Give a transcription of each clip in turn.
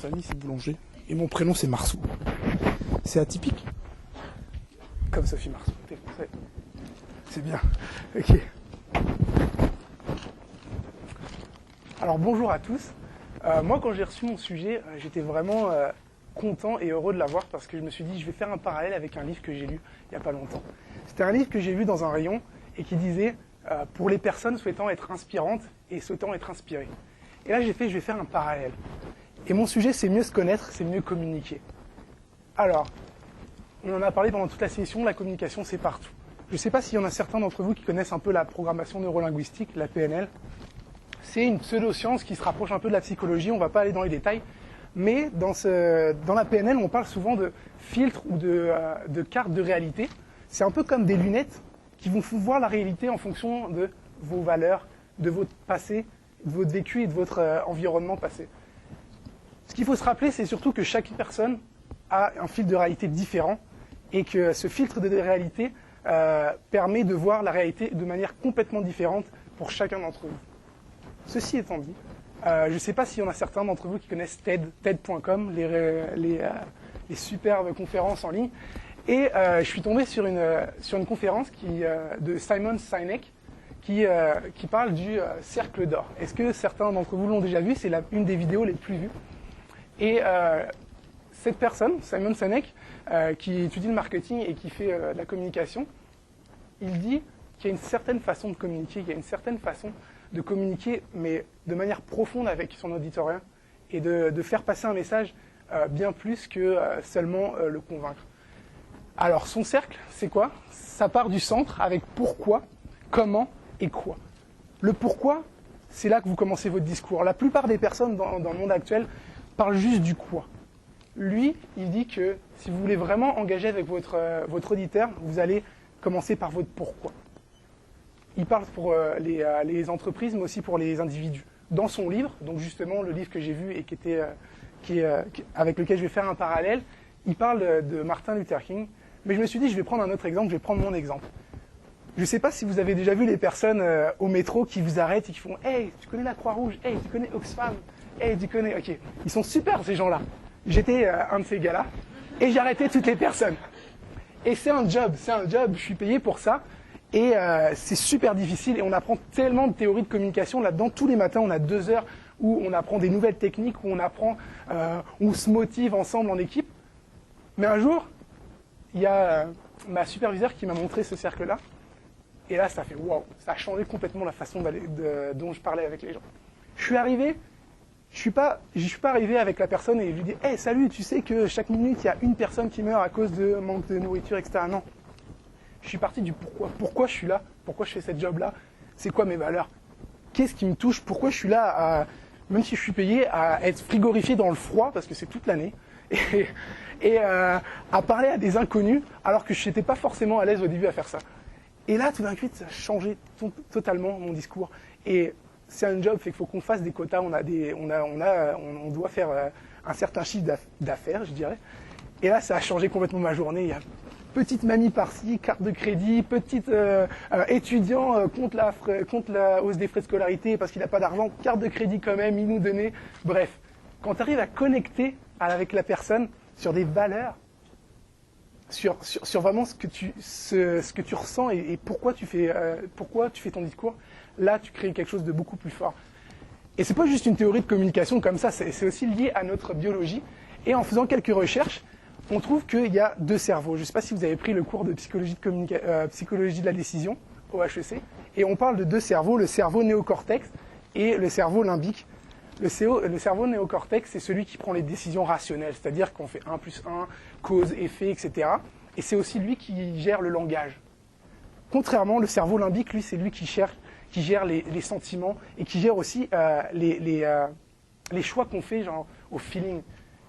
famille c'est Boulanger et mon prénom c'est Marceau. C'est atypique. Comme Sophie Marceau. C'est bien. Ok. Alors bonjour à tous. Moi quand j'ai reçu mon sujet, j'étais vraiment content et heureux de l'avoir parce que je me suis dit je vais faire un parallèle avec un livre que j'ai lu il n'y a pas longtemps. C'était un livre que j'ai vu dans un rayon et qui disait pour les personnes souhaitant être inspirantes et souhaitant être inspirées. Et là je vais faire un parallèle. Et mon sujet c'est mieux se connaître, c'est mieux communiquer. Alors, on en a parlé pendant toute la session, la communication c'est partout. Je ne sais pas s'il y en a certains d'entre vous qui connaissent un peu la programmation neurolinguistique, la PNL. C'est une pseudo-science qui se rapproche un peu de la psychologie, on ne va pas aller dans les détails. Mais dans la PNL, on parle souvent de filtres ou de cartes de réalité. C'est un peu comme des lunettes qui vont vous voir la réalité en fonction de vos valeurs, de votre passé, de votre vécu et de votre environnement passé. Ce qu'il faut se rappeler, c'est surtout que chaque personne a un filtre de réalité différent et que ce filtre de réalité permet de voir la réalité de manière complètement différente pour chacun d'entre vous. Ceci étant dit, je ne sais pas s'il y en a certains d'entre vous qui connaissent TED.com, les superbes conférences en ligne. Et je suis tombé sur une conférence de Simon Sinek qui parle du cercle d'or. Est-ce que certains d'entre vous l'ont déjà vu? C'est une des vidéos les plus vues. Et cette personne, Simon Sinek, qui étudie le marketing et qui fait de la communication, il dit qu'il y a une certaine façon de communiquer, il y a une certaine façon de communiquer, mais de manière profonde avec son auditoire et de faire passer un message bien plus que seulement le convaincre. Alors, son cercle, c'est quoi? Ça part du centre avec pourquoi, comment et quoi. Le pourquoi, c'est là que vous commencez votre discours. La plupart des personnes dans le monde actuel parlent juste du quoi. Lui, il dit que si vous voulez vraiment engager avec votre auditeur, vous allez commencer par votre pourquoi. Il parle pour les entreprises, mais aussi pour les individus. Dans son livre, donc justement le livre que j'ai vu et avec lequel je vais faire un parallèle, il parle de Martin Luther King. Mais je me suis dit, je vais prendre un autre exemple, je vais prendre mon exemple. Je ne sais pas si vous avez déjà vu les personnes au métro qui vous arrêtent et qui font « Hey, tu connais la Croix-Rouge? Hey, tu connais Oxfam? Hey, tu connais... » Ok, ils sont super ces gens-là. J'étais un de ces gars-là et j'arrêtais toutes les personnes. Et c'est un job, je suis payé pour ça. Et c'est super difficile et on apprend tellement de théories de communication là-dedans. Tous les matins, on a 2 heures où on apprend des nouvelles techniques, où on se motive ensemble en équipe. Mais un jour, il y a ma superviseure qui m'a montré ce cercle-là. Et là, ça fait waouh, ça a changé complètement la façon dont je parlais avec les gens. Je suis pas arrivé avec la personne et je lui dis « Hey, salut, tu sais que chaque minute, il y a une personne qui meurt à cause de manque de nourriture, etc. » Non. Je suis parti du pourquoi. Pourquoi je suis là? Pourquoi je fais cette job-là? C'est quoi mes valeurs? Qu'est-ce qui me touche? Pourquoi je suis là, même si je suis payé, à être frigorifié dans le froid, parce que c'est toute l'année, et à parler à des inconnus, alors que je n'étais pas forcément à l'aise au début à faire ça. Et là, tout d'un coup, ça a changé totalement mon discours. Et c'est un job, fait qu'il faut qu'on fasse des quotas, on doit faire un certain chiffre d'affaires, je dirais. Et là, ça a changé complètement ma journée. Il y a petite mamie par-ci, carte de crédit, petit étudiant contre la hausse des frais de scolarité parce qu'il n'a pas d'argent, carte de crédit quand même, il nous donnait. Bref, quand tu arrives à connecter avec la personne sur des valeurs, sur vraiment ce que tu ressens et pourquoi tu fais ton discours, là tu crées quelque chose de beaucoup plus fort. Et c'est pas juste une théorie de communication comme ça, c'est aussi lié à notre biologie. Et en faisant quelques recherches, on trouve qu'il y a 2 cerveaux. Je ne sais pas si vous avez pris le cours de psychologie de la décision au HEC. Et on parle de 2 cerveaux, le cerveau néocortex et le cerveau limbique. Le cerveau néocortex, c'est celui qui prend les décisions rationnelles, c'est-à-dire qu'on fait 1 plus 1, cause, effet, etc. Et c'est aussi lui qui gère le langage. Contrairement, le cerveau limbique, lui, c'est lui qui gère les sentiments et qui gère aussi les choix qu'on fait genre, au feeling.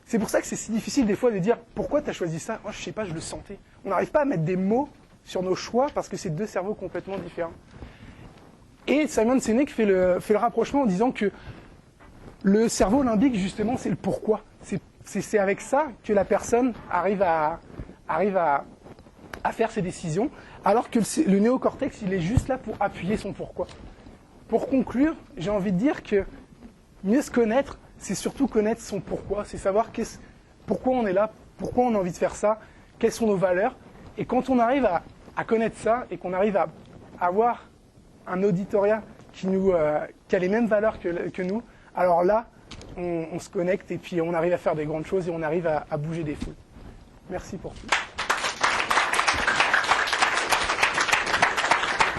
C'est pour ça que c'est si difficile des fois de dire « Pourquoi tu as choisi ça ?» Moi, je ne sais pas, je le sentais. On n'arrive pas à mettre des mots sur nos choix parce que c'est 2 cerveaux complètement différents. Et Simon Sinek fait le rapprochement en disant que le cerveau limbique, justement, c'est le pourquoi. C'est avec ça que la personne arrive à faire ses décisions, alors que le néocortex, il est juste là pour appuyer son pourquoi. Pour conclure, j'ai envie de dire que mieux se connaître, c'est surtout connaître son pourquoi, c'est savoir pourquoi on est là, pourquoi on a envie de faire ça, quelles sont nos valeurs. Et quand on arrive à connaître ça et qu'on arrive à avoir un auditorat qui a les mêmes valeurs que nous, alors là, on se connecte et puis on arrive à faire des grandes choses et on arrive à bouger des foules. Merci pour tout.